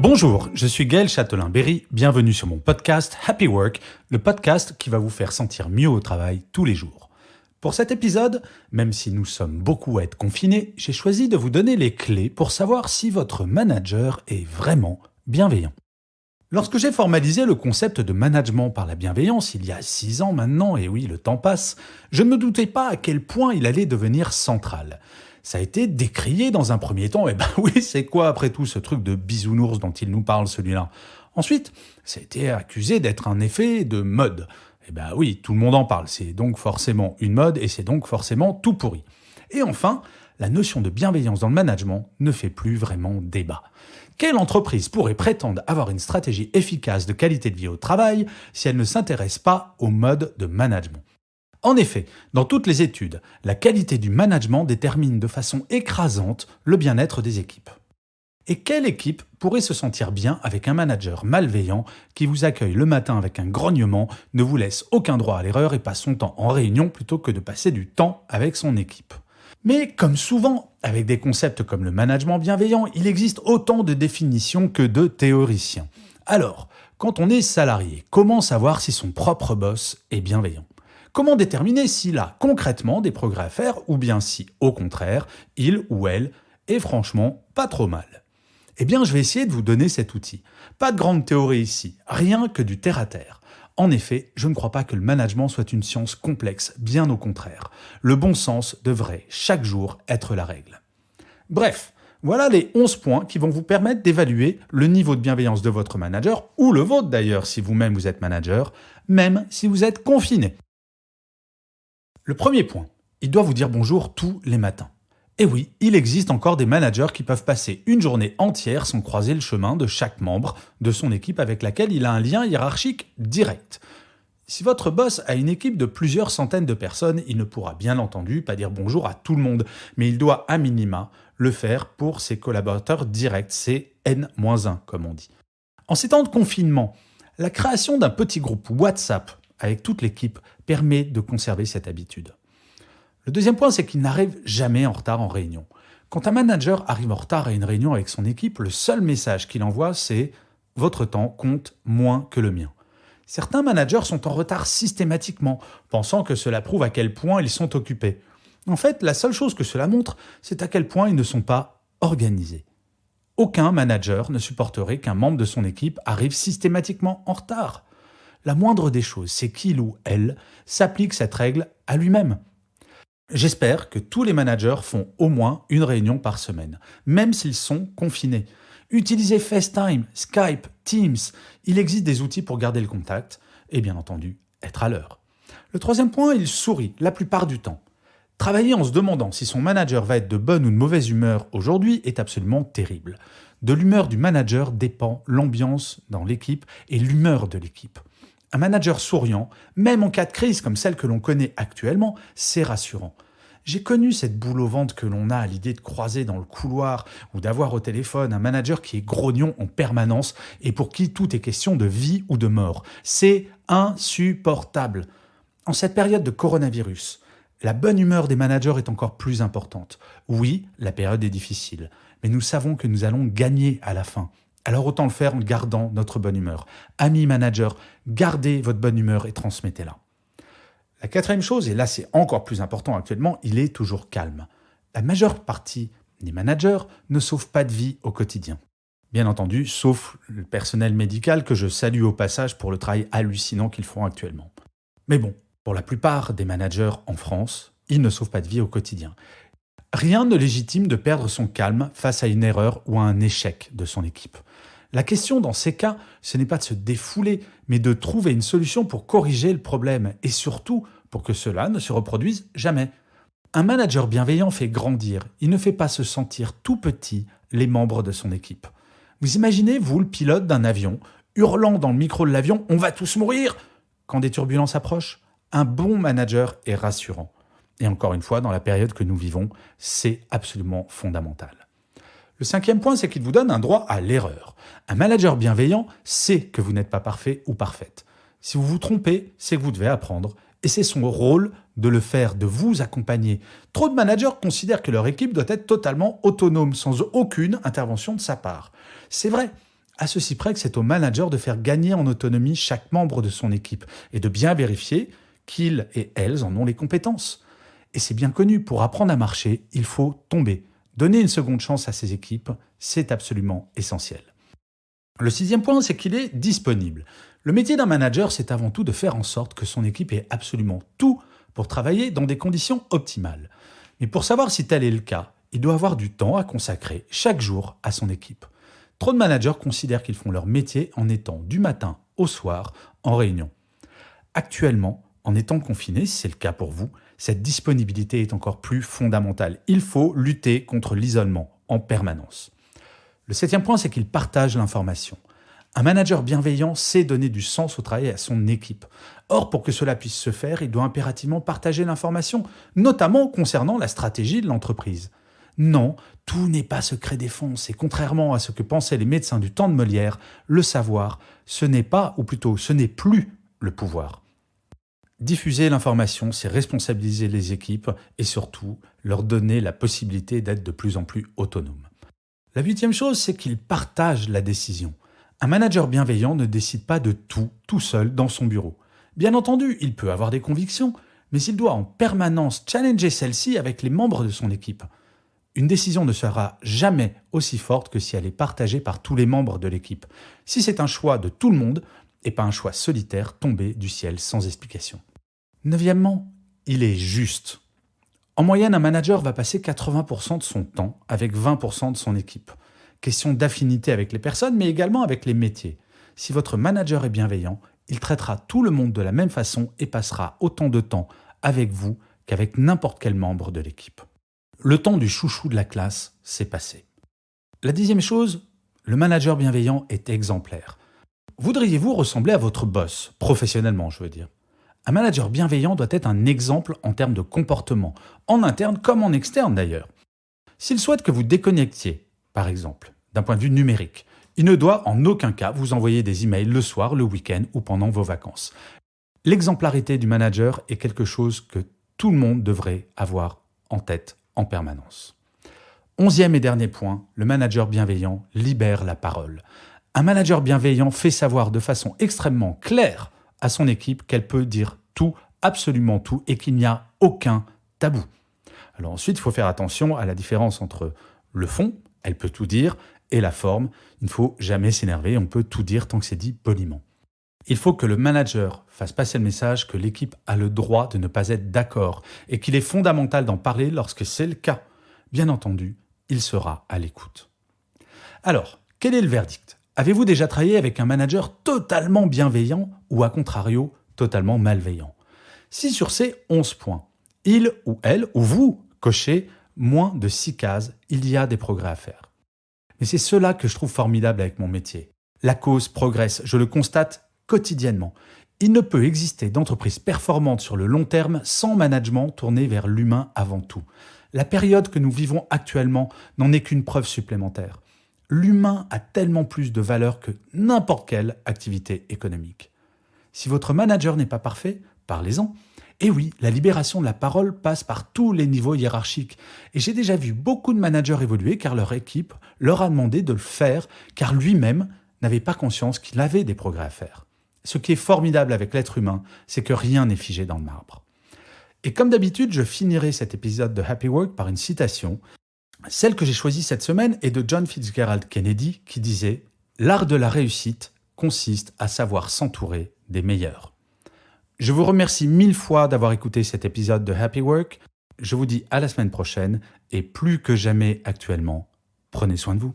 Bonjour, je suis Gaël Châtelain-Berry, bienvenue sur mon podcast Happy Work, le podcast qui va vous faire sentir mieux au travail tous les jours. Pour cet épisode, même si nous sommes beaucoup à être confinés, j'ai choisi de vous donner les clés pour savoir si votre manager est vraiment bienveillant. Lorsque j'ai formalisé le concept de management par la bienveillance il y a 6 ans maintenant, et oui, le temps passe, je ne me doutais pas à quel point il allait devenir central. Ça a été décrié dans un premier temps, et ben oui, c'est quoi après tout ce truc de bisounours dont il nous parle celui-là ? Ensuite, ça a été accusé d'être un effet de mode. Et ben oui, tout le monde en parle, c'est donc forcément une mode et c'est donc forcément tout pourri. Et enfin, la notion de bienveillance dans le management ne fait plus vraiment débat. Quelle entreprise pourrait prétendre avoir une stratégie efficace de qualité de vie au travail si elle ne s'intéresse pas au mode de management ? En effet, dans toutes les études, la qualité du management détermine de façon écrasante le bien-être des équipes. Et quelle équipe pourrait se sentir bien avec un manager malveillant qui vous accueille le matin avec un grognement, ne vous laisse aucun droit à l'erreur et passe son temps en réunion plutôt que de passer du temps avec son équipe ? Mais comme souvent, avec des concepts comme le management bienveillant, il existe autant de définitions que de théoriciens. Alors, quand on est salarié, comment savoir si son propre boss est bienveillant ? Comment déterminer s'il a concrètement des progrès à faire ou bien si, au contraire, il ou elle est franchement pas trop mal ? Eh bien, je vais essayer de vous donner cet outil. Pas de grande théorie ici, rien que du terre-à-terre. En effet, je ne crois pas que le management soit une science complexe, bien au contraire. Le bon sens devrait, chaque jour, être la règle. Bref, voilà les 11 points qui vont vous permettre d'évaluer le niveau de bienveillance de votre manager, ou le vôtre d'ailleurs si vous-même vous êtes manager, même si vous êtes confiné. Le premier point, il doit vous dire bonjour tous les matins. Et oui, il existe encore des managers qui peuvent passer une journée entière sans croiser le chemin de chaque membre de son équipe avec laquelle il a un lien hiérarchique direct. Si votre boss a une équipe de plusieurs centaines de personnes, il ne pourra bien entendu pas dire bonjour à tout le monde, mais il doit à minima le faire pour ses collaborateurs directs, c'est N-1 comme on dit. En ces temps de confinement, la création d'un petit groupe WhatsApp avec toute l'équipe permet de conserver cette habitude. Le deuxième point, c'est qu'il n'arrive jamais en retard en réunion. Quand un manager arrive en retard à une réunion avec son équipe, le seul message qu'il envoie, c'est « Votre temps compte moins que le mien ». Certains managers sont en retard systématiquement, pensant que cela prouve à quel point ils sont occupés. En fait, la seule chose que cela montre, c'est à quel point ils ne sont pas organisés. Aucun manager ne supporterait qu'un membre de son équipe arrive systématiquement en retard. La moindre des choses, c'est qu'il ou elle s'applique cette règle à lui-même. J'espère que tous les managers font au moins une réunion par semaine, même s'ils sont confinés. Utilisez FaceTime, Skype, Teams. Il existe des outils pour garder le contact et bien entendu, être à l'heure. Le troisième point, il sourit la plupart du temps. Travailler en se demandant si son manager va être de bonne ou de mauvaise humeur aujourd'hui est absolument terrible. De l'humeur du manager dépend l'ambiance dans l'équipe et l'humeur de l'équipe. Un manager souriant, même en cas de crise comme celle que l'on connaît actuellement, c'est rassurant. J'ai connu cette boule au ventre que l'on a à l'idée de croiser dans le couloir ou d'avoir au téléphone un manager qui est grognon en permanence et pour qui tout est question de vie ou de mort. C'est insupportable. En cette période de coronavirus, la bonne humeur des managers est encore plus importante. Oui, la période est difficile, mais nous savons que nous allons gagner à la fin. Alors autant le faire en gardant notre bonne humeur. Amis managers, gardez votre bonne humeur et transmettez-la. La quatrième chose, et là c'est encore plus important actuellement, il est toujours calme. La majeure partie des managers ne sauvent pas de vie au quotidien. Bien entendu, sauf le personnel médical que je salue au passage pour le travail hallucinant qu'ils font actuellement. Mais bon, pour la plupart des managers en France, ils ne sauvent pas de vie au quotidien. Rien ne légitime de perdre son calme face à une erreur ou à un échec de son équipe. La question dans ces cas, ce n'est pas de se défouler, mais de trouver une solution pour corriger le problème et surtout pour que cela ne se reproduise jamais. Un manager bienveillant fait grandir, il ne fait pas se sentir tout petit les membres de son équipe. Vous imaginez, vous, le pilote d'un avion, hurlant dans le micro de l'avion « On va tous mourir !» quand des turbulences approchent ? Un bon manager est rassurant. Et encore une fois, dans la période que nous vivons, c'est absolument fondamental. Le cinquième point, c'est qu'il vous donne un droit à l'erreur. Un manager bienveillant sait que vous n'êtes pas parfait ou parfaite. Si vous vous trompez, c'est que vous devez apprendre. Et c'est son rôle de le faire, de vous accompagner. Trop de managers considèrent que leur équipe doit être totalement autonome, sans aucune intervention de sa part. C'est vrai, À ceci près que c'est au manager de faire gagner en autonomie chaque membre de son équipe et de bien vérifier qu'ils et elles en ont les compétences. Et c'est bien connu, pour apprendre à marcher, il faut tomber. Donner une seconde chance à ses équipes, c'est absolument essentiel. Le 6e point, c'est qu'il est disponible. Le métier d'un manager, c'est avant tout de faire en sorte que son équipe ait absolument tout pour travailler dans des conditions optimales. Mais pour savoir si tel est le cas, il doit avoir du temps à consacrer chaque jour à son équipe. Trop de managers considèrent qu'ils font leur métier en étant du matin au soir en réunion. Actuellement, en étant confiné, si c'est le cas pour vous, cette disponibilité est encore plus fondamentale. Il faut lutter contre l'isolement en permanence. Le 7e point, c'est qu'il partage l'information. Un manager bienveillant sait donner du sens au travail à son équipe. Or, pour que cela puisse se faire, il doit impérativement partager l'information, notamment concernant la stratégie de l'entreprise. Non, tout n'est pas secret défense, et contrairement à ce que pensaient les médecins du temps de Molière, le savoir, ce n'est pas, ou plutôt ce n'est plus le pouvoir. Diffuser l'information, c'est responsabiliser les équipes et surtout leur donner la possibilité d'être de plus en plus autonomes. La 8e chose, c'est qu'il partage la décision. Un manager bienveillant ne décide pas de tout seul dans son bureau. Bien entendu, il peut avoir des convictions, mais il doit en permanence challenger celles-ci avec les membres de son équipe. Une décision ne sera jamais aussi forte que si elle est partagée par tous les membres de l'équipe. Si c'est un choix de tout le monde et pas un choix solitaire tombé du ciel sans explication. 9e, il est juste. En moyenne, un manager va passer 80% de son temps avec 20% de son équipe. Question d'affinité avec les personnes, mais également avec les métiers. Si votre manager est bienveillant, il traitera tout le monde de la même façon et passera autant de temps avec vous qu'avec n'importe quel membre de l'équipe. Le temps du chouchou de la classe, c'est passé. La 10e chose, le manager bienveillant est exemplaire. Voudriez-vous ressembler à votre boss, professionnellement, je veux dire ? Un manager bienveillant doit être un exemple en termes de comportement, en interne comme en externe d'ailleurs. S'il souhaite que vous déconnectiez, par exemple, d'un point de vue numérique, il ne doit en aucun cas vous envoyer des emails le soir, le week-end ou pendant vos vacances. L'exemplarité du manager est quelque chose que tout le monde devrait avoir en tête en permanence. 11e et dernier point, le manager bienveillant libère la parole. Un manager bienveillant fait savoir de façon extrêmement claire à son équipe qu'elle peut dire tout, absolument tout, et qu'il n'y a aucun tabou. Alors ensuite, il faut faire attention à la différence entre le fond, elle peut tout dire, et la forme. Il ne faut jamais s'énerver, on peut tout dire tant que c'est dit poliment. Il faut que le manager fasse passer le message que l'équipe a le droit de ne pas être d'accord et qu'il est fondamental d'en parler lorsque c'est le cas. Bien entendu, il sera à l'écoute. Alors, quel est le verdict ? Avez-vous déjà travaillé avec un manager totalement bienveillant ou à contrario totalement malveillant ? Si sur ces 11 points, il ou elle ou vous cochez moins de 6 cases, il y a des progrès à faire. Mais c'est cela que je trouve formidable avec mon métier. La cause progresse, je le constate quotidiennement. Il ne peut exister d'entreprise performante sur le long terme sans management tourné vers l'humain avant tout. La période que nous vivons actuellement n'en est qu'une preuve supplémentaire. L'humain a tellement plus de valeur que n'importe quelle activité économique. Si votre manager n'est pas parfait, parlez-en. Et oui, la libération de la parole passe par tous les niveaux hiérarchiques. Et j'ai déjà vu beaucoup de managers évoluer car leur équipe leur a demandé de le faire car lui-même n'avait pas conscience qu'il avait des progrès à faire. Ce qui est formidable avec l'être humain, c'est que rien n'est figé dans le marbre. Et comme d'habitude, je finirai cet épisode de Happy Work par une citation. Celle que j'ai choisie cette semaine est de John Fitzgerald Kennedy qui disait « L'art de la réussite consiste à savoir s'entourer des meilleurs ». Je vous remercie 1000 fois d'avoir écouté cet épisode de Happy Work. Je vous dis à la semaine prochaine et plus que jamais actuellement, prenez soin de vous.